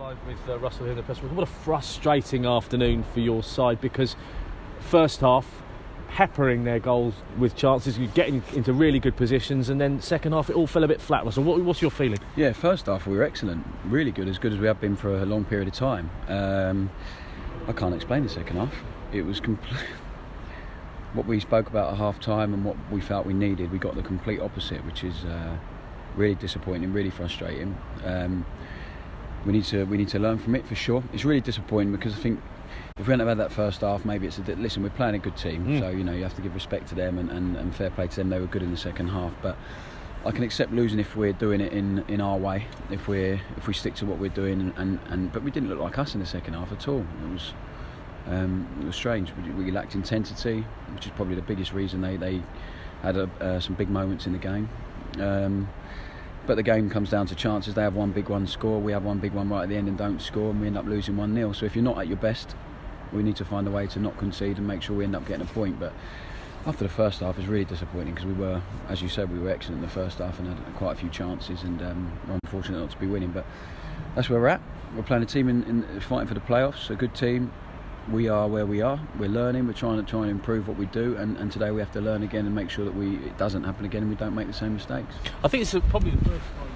live with Russell here in the press room. What a frustrating afternoon for your side, because first half, peppering their goals with chances, getting into really good positions, and then second half it all fell a bit flat. Russell, what's your feeling? Yeah, first half we were excellent, really good as we have been for a long period of time. I can't explain the second half. It was what we spoke about at half time and what we felt we needed, we got the complete opposite, which is really disappointing, really frustrating. We need to learn from it for sure. It's really disappointing because I think if we hadn't have had that first half, maybe it's listen, we're playing a good team, so you have to give respect to them and fair play to them. They were good in the second half, but I can accept losing if we're doing it in our way, if we stick to what we're doing, but we didn't look like us in the second half at all. It was strange. We lacked intensity, which is probably the biggest reason they had some big moments in the game. But the game comes down to chances. They have one big one, score. We have one big one right at the end and don't score, and we end up losing 1-0. So if you're not at your best, we need to find a way to not concede and make sure we end up getting a point. But after the first half, it's really disappointing because we were, as you said, we were excellent in the first half and had quite a few chances, and we're unfortunate not to be winning. But that's where we're at. We're playing a team in fighting for the playoffs, a good team. We are where we are. We're learning. We're trying to improve what we do, and today we have to learn again and make sure that it doesn't happen again and we don't make the same mistakes. I think it's probably the first time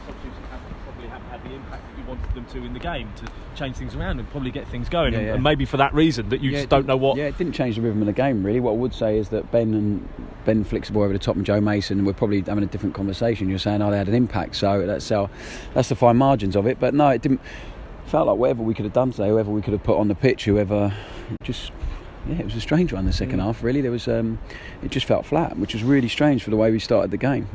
substitutes probably haven't had the impact that you wanted them to in the game, to change things around and probably get things going. And maybe for that reason that you just don't know what. Yeah, it didn't change the rhythm of the game really. What I would say is that Ben flicks the ball over the top, and Joe Mason, we're probably having a different conversation. You're saying, they had an impact, so that's the fine margins of it. But no, it didn't. Felt like whatever we could have done today, whoever we could have put on the pitch, it was a strange one. The second half, really, it just felt flat, which was really strange for the way we started the game.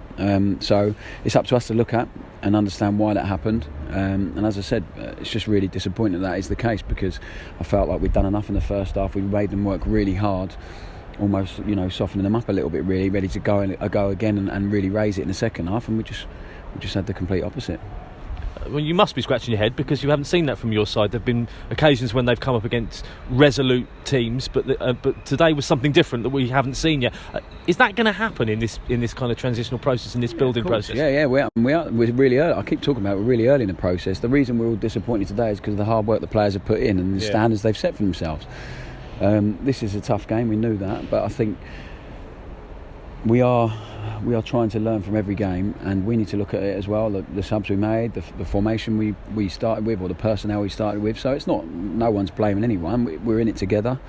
So it's up to us to look at and understand why that happened. And as I said, it's just really disappointing that is the case, because I felt like we'd done enough in the first half. We made them work really hard, almost softening them up a little bit, really ready to go again and really raise it in the second half, and we just had the complete opposite. Well, you must be scratching your head because you haven't seen that from your side. There have been occasions when they've come up against resolute teams, but today was something different that we haven't seen yet. Is that going to happen in this kind of transitional process, in this building process? Yeah, we're really early. I keep talking about we're really early in the process. The reason we're all disappointed today is because of the hard work the players have put in and the standards they've set for themselves. This is a tough game, we knew that, but I think we are trying to learn from every game, and we need to look at it as well, the subs we made, the formation we started with, or the personnel we started with. So it's not, no one's blaming anyone, we're in it together,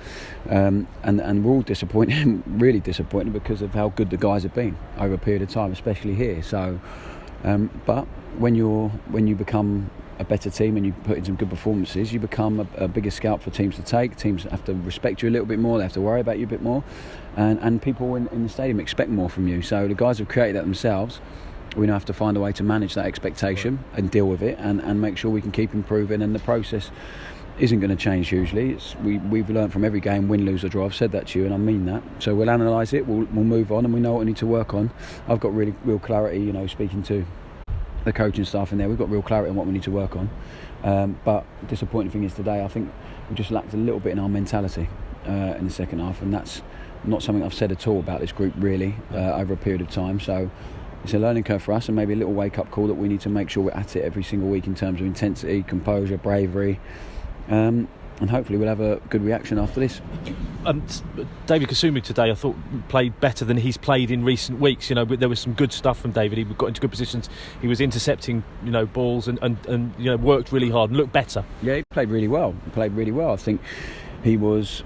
and we're all disappointed, really disappointed, because of how good the guys have been over a period of time, especially here. So but when you become a better team and you put in some good performances, you become a bigger scout for teams to take. Teams have to respect you a little bit more, they have to worry about you a bit more, and people in the stadium expect more from you. So the guys have created that themselves. We now have to find a way to manage that expectation and deal with it, and make sure we can keep improving, and the process isn't going to change hugely. We've learned from every game, win, lose or draw. I've said that to you and I mean that. So we'll analyse it, we'll move on, and we know what we need to work on. I've got real clarity, speaking to the coaching staff in there, we've got real clarity on what we need to work on. But the disappointing thing is today, I think we just lacked a little bit in our mentality in the second half, and that's not something I've said at all about this group really over a period of time. So it's a learning curve for us, and maybe a little wake-up call that we need to make sure we're at it every single week in terms of intensity, composure, bravery, and hopefully we'll have a good reaction after this. David Kasumi today, I thought, played better than he's played in recent weeks. There was some good stuff from David. He got into good positions. He was intercepting, balls and worked really hard and looked better. Yeah, he played really well. I think he was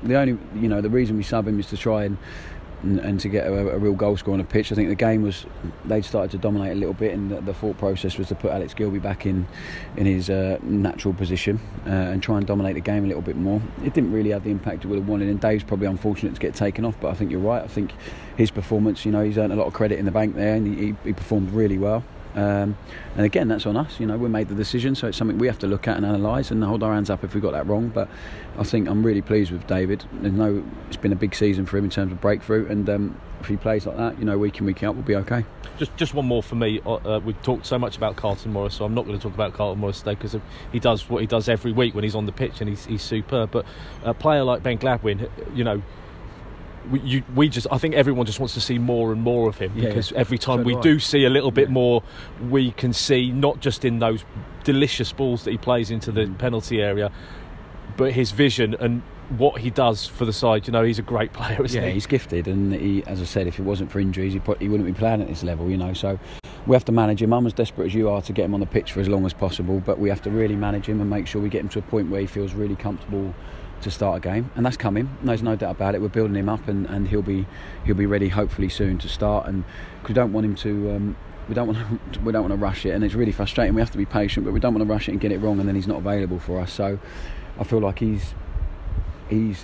the only, the reason we sub him is to try and to get a real goal scorer on the pitch. I think the game was, they'd started to dominate a little bit, and the thought process was to put Alex Gilby back in his natural position and try and dominate the game a little bit more. It didn't really have the impact it would have wanted, and Dave's probably unfortunate to get taken off, but I think you're right. I think his performance, he's earned a lot of credit in the bank there, and he performed really well. And again, that's on us. We made the decision, so it's something we have to look at and analyse and hold our hands up if we got that wrong. But I think I'm really pleased with David. It's been a big season for him in terms of breakthrough, and if he plays like that, week in, week out, we'll be okay. Just one more for me. We've talked so much about Carlton Morris, so I'm not going to talk about Carlton Morris today, because he does what he does every week when he's on the pitch, and he's superb. But a player like Ben Gladwin, I think everyone just wants to see more and more of him, because every time we do see a little bit more, we can see not just in those delicious balls that he plays into the penalty area, but his vision and what he does for the side, he's a great player, isn't he? Yeah, he's gifted, and he, as I said, if it wasn't for injuries, he wouldn't be playing at this level, so we have to manage him. I'm as desperate as you are to get him on the pitch for as long as possible, but we have to really manage him and make sure we get him to a point where he feels really comfortable to start a game, and that's coming. There's no doubt about it. We're building him up, and he'll be ready hopefully soon to start. And we don't want him to. We don't want to rush it, and it's really frustrating. We have to be patient, but we don't want to rush it and get it wrong, and then he's not available for us. So I feel like he's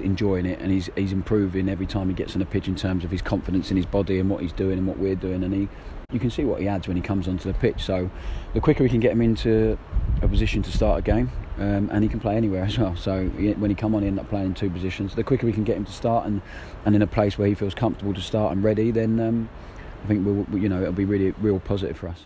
enjoying it, and he's improving every time he gets on the pitch in terms of his confidence in his body and what he's doing and what we're doing, and you can see what he adds when he comes onto the pitch. So the quicker we can get him into a position to start a game, and he can play anywhere as well. So when he come on, he ends up playing in two positions. The quicker we can get him to start and in a place where he feels comfortable to start and ready, then I think it'll be really real positive for us.